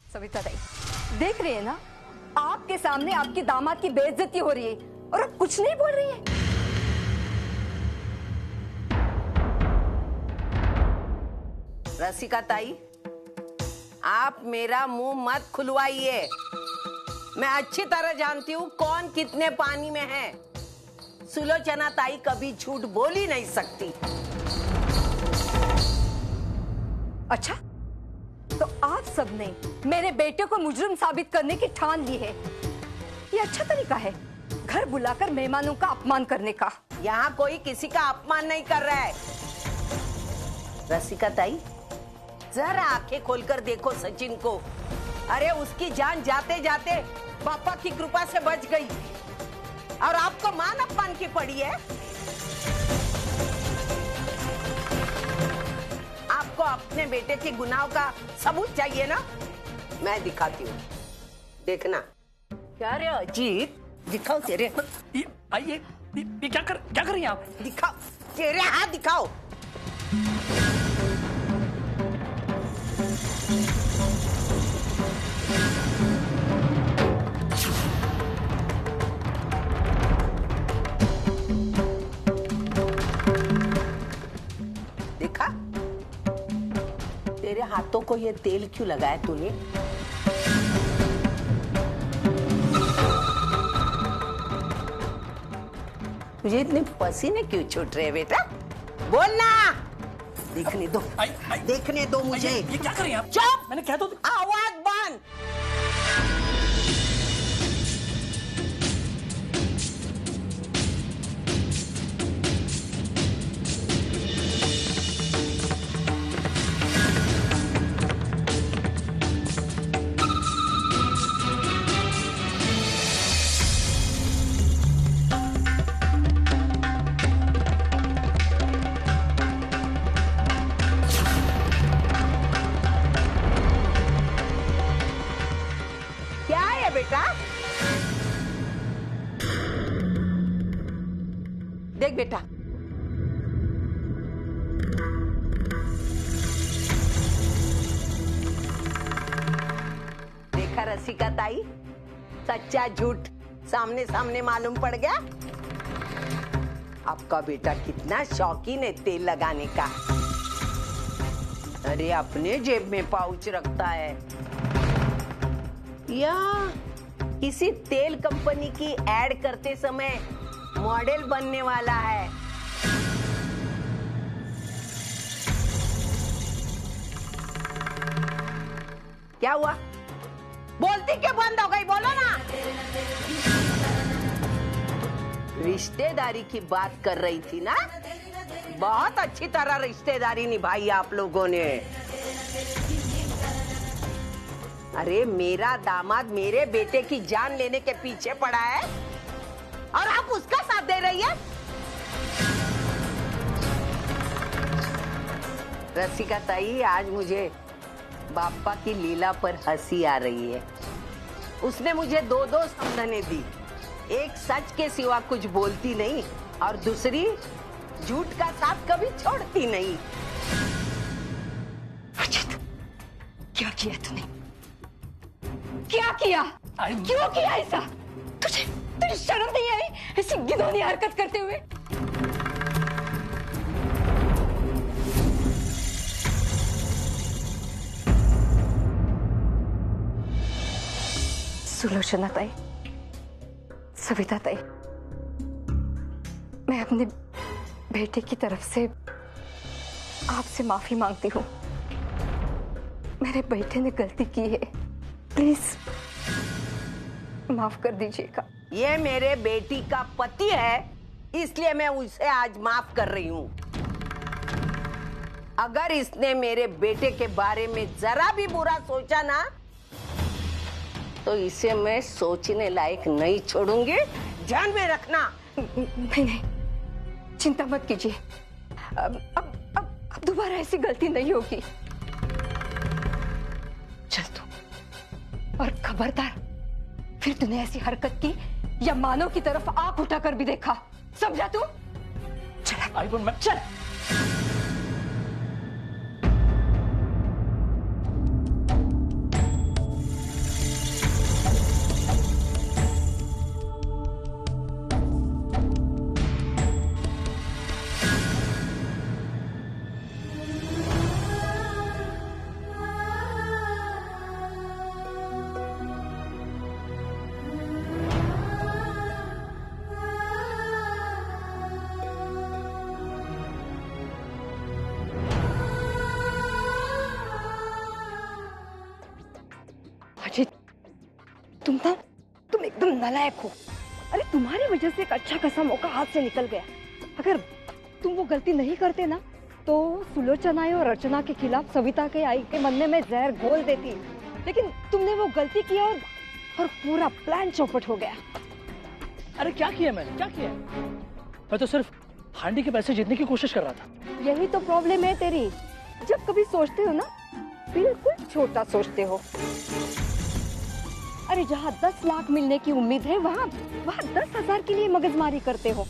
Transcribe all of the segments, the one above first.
सविता ताई, देख रही है ना, आपके सामने आपके दामाद की बेइज्जती हो रही है और आप कुछ नहीं बोल रही है। रसिका ताई, आप मेरा मुंह मत खुलवाइए। मैं अच्छी तरह जानती हूँ कौन कितने पानी में है। सुलोचना ताई कभी झूठ बोल ही नहीं सकती। अच्छा, तो आप सबने मेरे बेटे को मुजरिम साबित करने की ठान ली है। ये अच्छा तरीका है घर बुलाकर मेहमानों का अपमान करने का। यहाँ कोई किसी का अपमान नहीं कर रहा है। रसिका ताई, जरा आंखें खोलकर देखो सचिन को। अरे उसकी जान जाते जाते पापा की कृपा से बच गई और आपको मान अपमान की पड़ी है। आपको अपने बेटे के गुनाह का सबूत चाहिए ना? मैं दिखाती हूँ, देखना। क्या रे अजीत, दिखाओ तेरे। ये क्या कर रही हैं आप? दिखाओ तेरे हाथ, दिखाओ। देखा, तेरे हाथों को ये तेल क्यों लगाया तूने? तुझे इतने पसीने क्यों छूट रहे बेटा? बोलना। देखने दो, देखने दो मुझे। ये क्या कर रही हैं आप? चुप! मैंने कह दो। आवाज बंद। क्या है बेटा? देख बेटा, देखा रसिका ताई, सच्चा झूठ सामने सामने मालूम पड़ गया। आपका बेटा कितना शौकीन है तेल लगाने का। अरे अपने जेब में पाउच रखता है या किसी तेल कंपनी की एड करते समय मॉडल बनने वाला है। क्या हुआ? बोलती क्यों बंद हो गई? बोलो ना। रिश्तेदारी की बात कर रही थी ना? बहुत अच्छी तरह रिश्तेदारी निभाई आप लोगों ने। अरे मेरा दामाद मेरे बेटे की जान लेने के पीछे पड़ा है और आप उसका साथ दे रही है। रसिका ताई, आज मुझे बापा की लीला पर हंसी आ रही है। उसने मुझे दो समझने दी। एक सच के सिवा कुछ बोलती नहीं और दूसरी झूठ का साथ कभी छोड़ती नहीं। अजित, क्या किया तूने? क्या किया? क्यों किया ऐसा? तुझे शर्म नहीं आई ऐसी घिनौनी हरकत करते हुए? सुलोचना ताई, सविता ताई, मैं अपने बेटे की तरफ से आपसे माफी मांगती हूँ। मेरे बेटे ने गलती की है, प्लीज माफ कर दीजिएगा। ये मेरे बेटी का पति है, इसलिए मैं उसे आज माफ कर रही हूँ। अगर इसने मेरे बेटे के बारे में जरा भी बुरा सोचा ना, तो इसे मैं सोचने लायक नहीं छोड़ूंगी। ध्यान में रखना। नहीं, चिंता मत कीजिए। अब दोबारा ऐसी गलती नहीं होगी। चल तू, और खबरदार फिर तूने ऐसी हरकत की या मानव की तरफ आंख उठाकर भी देखा, समझा तू? चल चल। अजीत, तुम एकदम नालायक हो। अरे तुम्हारी वजह से एक अच्छा खासा मौका हाथ से निकल गया। अगर तुम वो गलती नहीं करते ना तो सुलोचना और रचना के खिलाफ सविता के आई के मन में जहर घोल देती, लेकिन तुमने वो गलती की और पूरा प्लान चौपट हो गया। अरे क्या किया मैंने, क्या किया? मैं तो सिर्फ हांडी के पैसे जीतने की कोशिश कर रहा था। यही तो प्रॉब्लम है तेरी, जब कभी सोचते हो ना बिल्कुल छोटा सोचते हो। अरे जहाँ 10 लाख मिलने की उम्मीद है वहाँ 10,000 के लिए मगजमारी करते हो।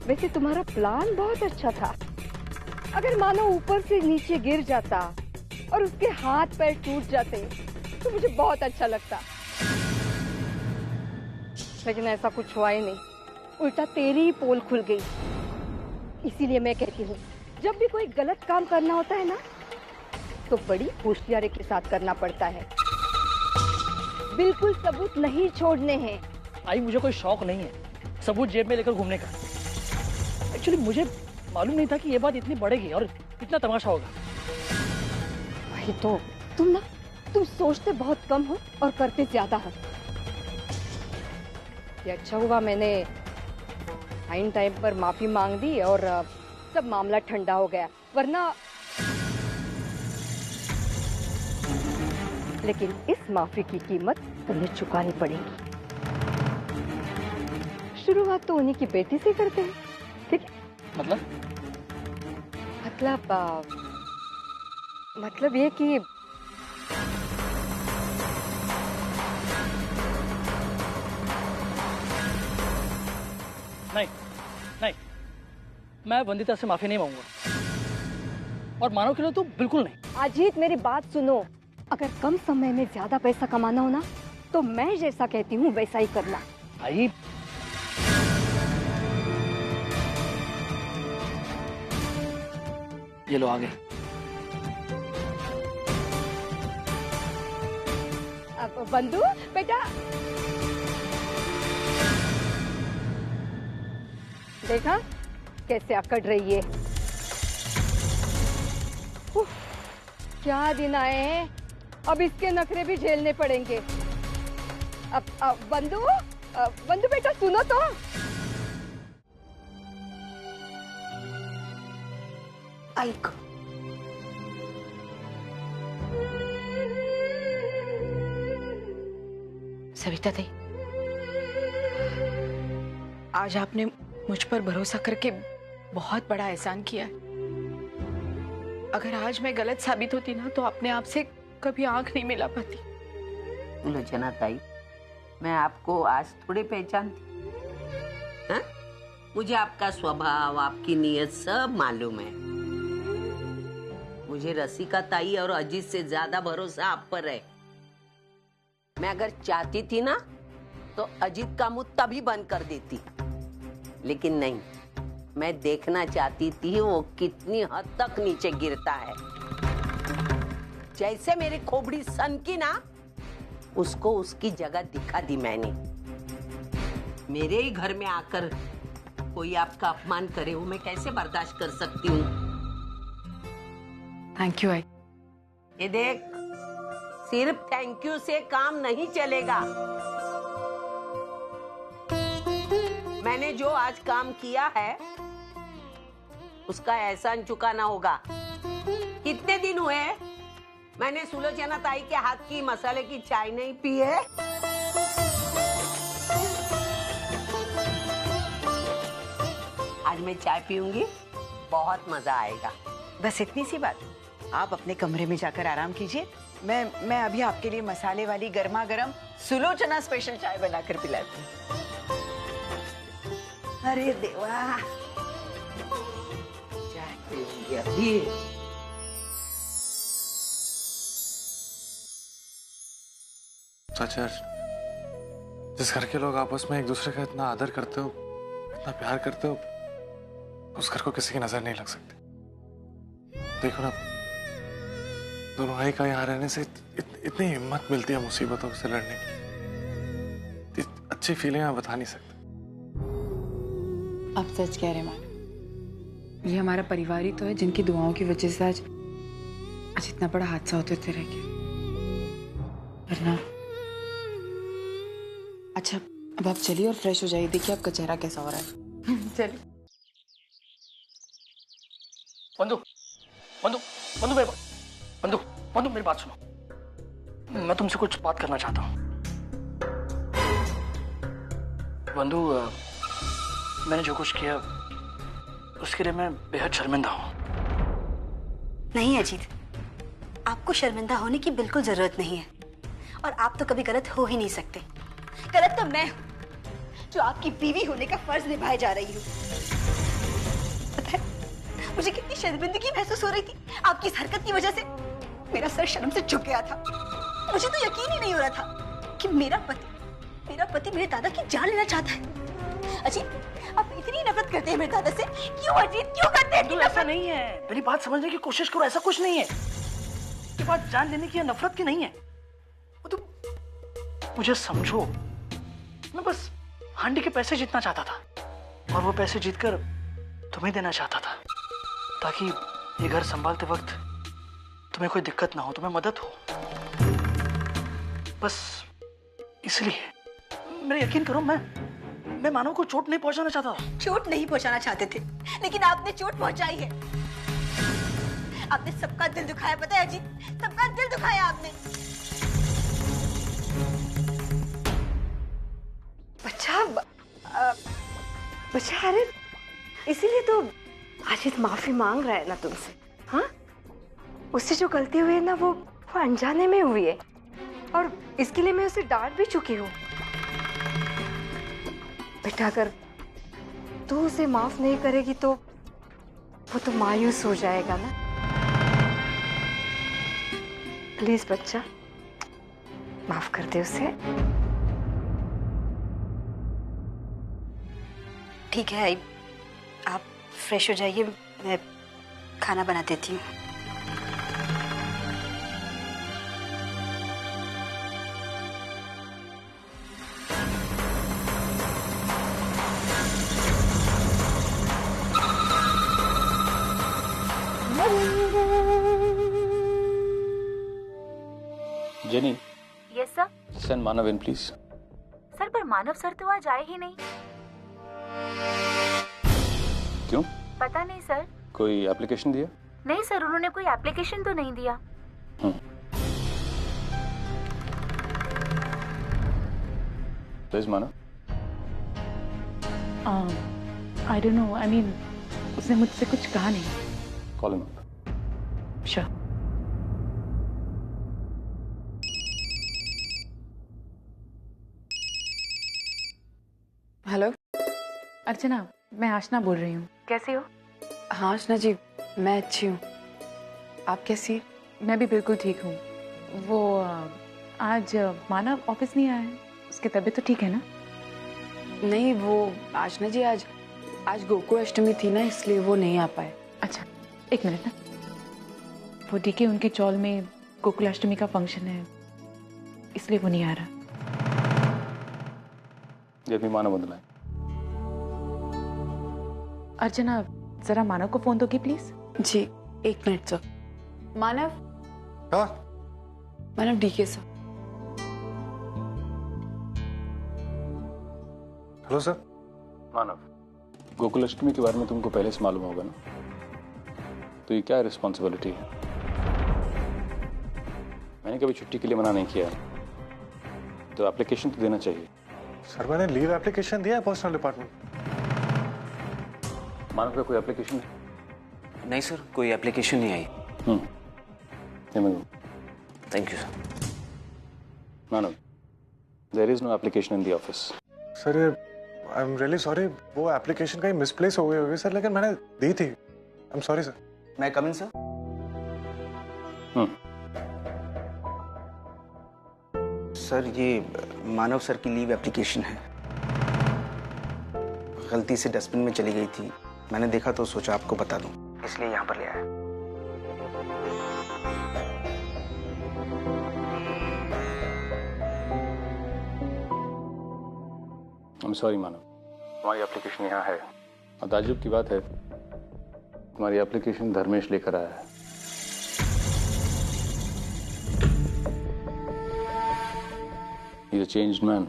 वैसे तुम्हारा प्लान बहुत अच्छा था। अगर मानो ऊपर से नीचे गिर जाता और उसके हाथ पैर टूट जाते तो मुझे बहुत अच्छा लगता, लेकिन ऐसा कुछ हुआ ही नहीं। उल्टा तेरी ही पोल खुल गई। इसीलिए मैं कहती हूँ जब भी कोई गलत काम करना होता है ना तो बड़ी होशियारी के साथ करना पड़ता है। बिल्कुल सबूत नहीं छोड़ने हैं। आई मुझे कोई शौक नहीं है सबूत जेब में लेकर घूमने का। एक्चुअली मुझे मालूम नहीं था कि ये बात इतनी बढ़ेगी और इतना तमाशा होगा। वही तो, तुम सोचते बहुत कम हो और करते ज्यादा हो। ये अच्छा हुआ मैंने आइन टाइम पर माफी मांग दी और सब मामला ठंडा हो गया, वरना लेकिन इस माफी की कीमत तुम्हें चुकानी पड़ेगी। शुरुआत तो उन्हीं की बेटी से करते हैं, ठीक है? मतलब ये कि नहीं, मैं वंदिता से माफी नहीं मांगूंगा और मानो के लिए तो बिल्कुल नहीं। अजीत मेरी बात सुनो, अगर कम समय में ज्यादा पैसा कमाना हो ना तो मैं जैसा कहती हूँ वैसा ही करना। आई ये लो आगे। अब बंधु बेटा देखा कैसे अकड़ रही है। उफ, क्या दिन आए हैं, अब इसके नखरे भी झेलने पड़ेंगे। अब बंधु बेटा सुनो तो। ऐक, सविता दी, आज आपने मुझ पर भरोसा करके बहुत बड़ा एहसान किया है। अगर आज मैं गलत साबित होती ना तो अपने आप से कभी आंख नहीं मिला पाती। सुलोचना ताई, मैं आपको आज थोड़ी पहचानती। हाँ? मुझे आपका स्वभाव, आपकी नीयत सब मालूम है। मुझे रसिका ताई और अजीत से ज्यादा भरोसा आप पर है। मैं अगर चाहती थी ना तो अजीत का मुंह तभी बंद कर देती, लेकिन नहीं, मैं देखना चाहती थी वो कितनी हद तक नीचे गिरता है। जैसे मेरी खोपड़ी सनकी ना, उसको उसकी जगह दिखा दी मैंने। मेरे ही घर में आकर कोई आपका अपमान करे वो मैं कैसे बर्दाश्त कर सकती हूँ? थैंक यू आई। ये देख, सिर्फ थैंक यू से काम नहीं चलेगा। मैंने जो आज काम किया है उसका एहसान चुकाना होगा। कितने दिन हुए मैंने सुलोचना ताई के हाथ की मसाले की चाय नहीं पी है। आज मैं चाय पीऊंगी, बहुत मजा आएगा। बस इतनी सी बात, आप अपने कमरे में जाकर आराम कीजिए। मैं अभी आपके लिए मसाले वाली गर्मा गर्म सुलोचना स्पेशल चाय बनाकर पिलाती हूँ। अरे देवा, चाय पीऊंगी अभी। चाचा, जिस घर के लोग आपस में एक दूसरे का इतना आदर करते हो, इतना प्यार करते हो, उस घर को किसी की नजर नहीं लग सकती। देखो ना, दोनों भाई का यहाँ रहने से इतनी हिम्मत मिलती है मुसीबतों से लड़ने की। अच्छी फीलिंग मैं बता नहीं सकता। आप सच कह रहे मान, ये हमारा परिवार ही तो है जिनकी दुआओं की वजह से आज आज इतना बड़ा हादसा होते रह गया। वरना अच्छा, अब आप चलिए और फ्रेश हो जाइए। देखिए आपका चेहरा कैसा हो रहा है। चलिए। बंधु बंधु बंधु मेरी बंधु बंधु मेरी बात सुनो। मैं तुमसे कुछ बात करना चाहता हूँ। बंधु, मैंने जो कुछ किया उसके लिए मैं बेहद शर्मिंदा हूँ। नहीं अजीत, आपको शर्मिंदा होने की बिल्कुल जरूरत नहीं है, और आप तो कभी गलत हो ही नहीं सकते। गलत तो मैं हूँ जो आपकी बीवी होने का फर्ज निभाए जा रही हूँ। पता है मुझे कितनी शर्मिंदगी महसूस हो रही थी आपकी इस हरकत की वजह से। मेरा सर शर्म से झुक गया था। मुझे तो यकीन ही नहीं हो रहा था कि मेरा पति मेरे दादा की जान लेना चाहता है। अजीत, आप इतनी नफरत करते हैं मेरे दादा से। क्यों अजीत, क्यों करते हैं? ऐसा नहीं है, मेरी बात समझने की कोशिश करो। ऐसा कुछ नहीं है। ये बात जान लेने की या नफरत की नहीं है। वो तो मुझे समझो, मैं बस हांडी के पैसे जीतना चाहता था और वो पैसे जीतकर तुम्हें देना चाहता था, ताकि ये घर संभालते वक्त तुम्हें कोई दिक्कत ना हो, तुम्हें मदद हो। बस इसलिए मेरे यकीन करो, मैं मानव को चोट नहीं पहुंचाना चाहता था। चोट नहीं पहुंचाना चाहते थे, लेकिन आपने चोट पहुंचाई है। आपने सबका दिल दुखाया, पता है अजीत, सबका दिल दुखाया आपने। बच्चा, अरे इसीलिए तो अजीत माफी मांग रहा है ना तुमसे। हाँ, उससे जो गलती हुई है ना वो अनजाने में हुई है, और इसके लिए मैं उसे डांट भी चुकी हूँ। बेटा, अगर तू उसे माफ नहीं करेगी तो वो तो मायूस हो जाएगा ना। प्लीज बच्चा, माफ कर दे उसे। ठीक है, आप फ्रेश हो जाइए, मैं खाना बना देती हूँ। Jenny. Yes sir. Send Manav in please. Sir, पर मानव सर तो आज आए ही नहीं। क्यों? पता नहीं सर। कोई एप्लीकेशन दिया? नहीं सर, उन्होंने कोई एप्लीकेशन तो नहीं दिया। Please Manav. I don't know, I mean उसने मुझसे कुछ कहा नहीं। Call him up. Sure. Hello Archana, मैं आशना बोल रही हूँ। कैसी हो? हाँ आशना जी, मैं अच्छी हूँ। आप कैसी? मैं भी बिल्कुल ठीक हूँ। वो आज मानव ऑफिस नहीं आया है, उसकी तबीयत तो ठीक है ना? नहीं, वो आशना जी आज गोकुल अष्टमी थी ना, इसलिए वो नहीं आ पाए। अच्छा, एक मिनट ना। वो डीके उनके चौल में गोकुल अष्टमी का फंक्शन है, इसलिए वो नहीं आ रहा। ये भी मानव बंदना है। अर्चना, जरा मानव को फोन दोगी प्लीज? जी, एक मिनट सर। मानव। हाँ? Manav, DK sir. Hello sir. Manav, Gokul Ashtami के बारे में तुमको पहले से मालूम होगा ना, तो ये क्या रिस्पॉन्सिबिलिटी है? मैंने कभी छुट्टी के लिए मना नहीं किया, तो एप्लीकेशन तो देना चाहिए। सर, मैंने लीव एप्लीकेशन दिया है पर्सनल डिपार्टमेंट। मानव का कोई एप्लीकेशन है? नहीं सर, कोई एप्लीकेशन नहीं आई। Thank you sir. Manav, there is no application in the office. Sir, I am really sorry, वो एप्लीकेशन कहीं मिसप्लेस हो गई होगी सर, लेकिन मैंने दी थी। I am sorry sir. मैं कम इन सर? सर, ये मानव सर की लीव एप्लीकेशन है। गलती से डस्टबिन में चली गई थी, मैंने देखा तो सोचा आपको बता दूं, इसलिए यहाँ पर ले आया। I'm sorry मानव, तुम्हारी एप्लीकेशन यहाँ है। और ताज्जुब की बात है तुम्हारी एप्लीकेशन धर्मेश लेकर आया है। He's a changed man.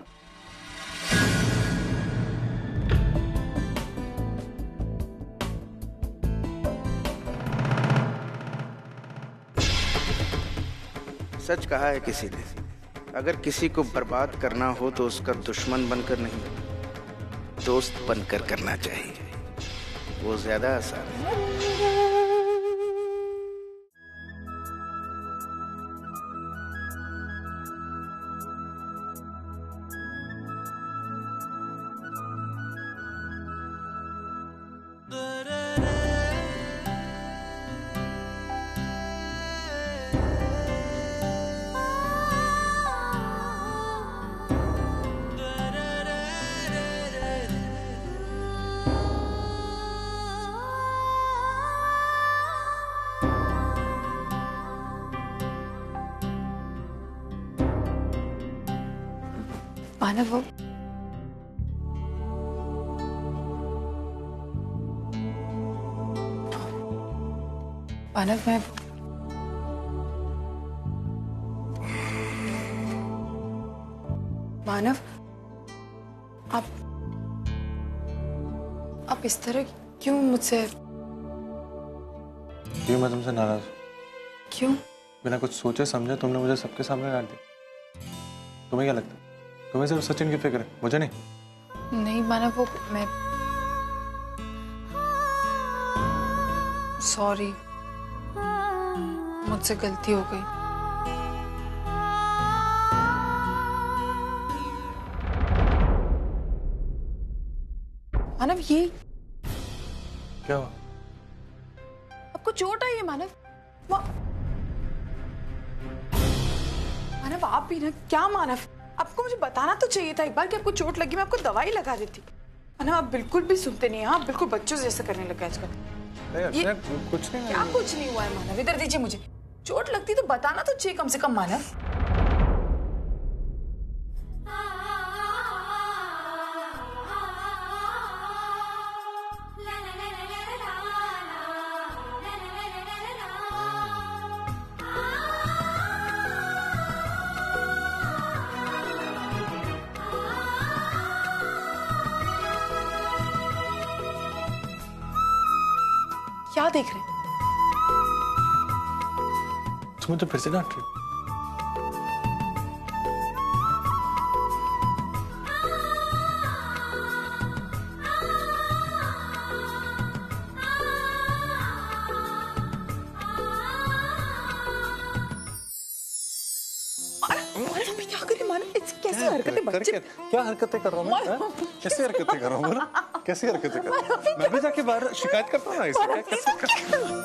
सच कहा है किसी ने, अगर किसी को बर्बाद करना हो तो उसका दुश्मन बनकर नहीं, दोस्त बनकर करना चाहिए। वो ज्यादा आसान है। मानव, वो मानव, मैं मानव, आप इस तरह क्यों मुझसे? क्यों मैं तुमसे नाराज हूँ? क्यों? बिना कुछ सोचे समझे तुमने मुझे सबके सामने डांट दिया। तुम्हें क्या लगता है तुम्हें सिर्फ सचिन की फिक्र है, मुझे नहीं? नहीं मानव, वो मैं सॉरी, मुझसे गलती हो गई। मानव, ये क्या हुआ? आपको चोट आई है मानव? मानव आप भी ना, क्या मानव, आपको मुझे बताना तो चाहिए था एक बार कि आपको चोट लगी, मैं आपको दवाई लगा देती। मानव आप बिल्कुल भी सुनते नहीं हैं, आप बिल्कुल बच्चों जैसे करने लगे आजकल। ये कुछ नहीं, क्या कुछ नहीं हुआ है मानव? इधर दीजिए मुझे। चोट लगती तो बताना तो चाहिए कम से कम मानव। क्या देख रहे हैं? तुम्हें तो फिर से डांट रही हो। क्या करें मानव, कैसी हरकतें बच्चे? क्या हरकतें कर रहा हूँ मैं? कैसी हरकतें कर रहा हूँ? कैसी हरकतें कर रहा हूँ? मैं भी जाके बाहर शिकायत करता हूँ ना इससे।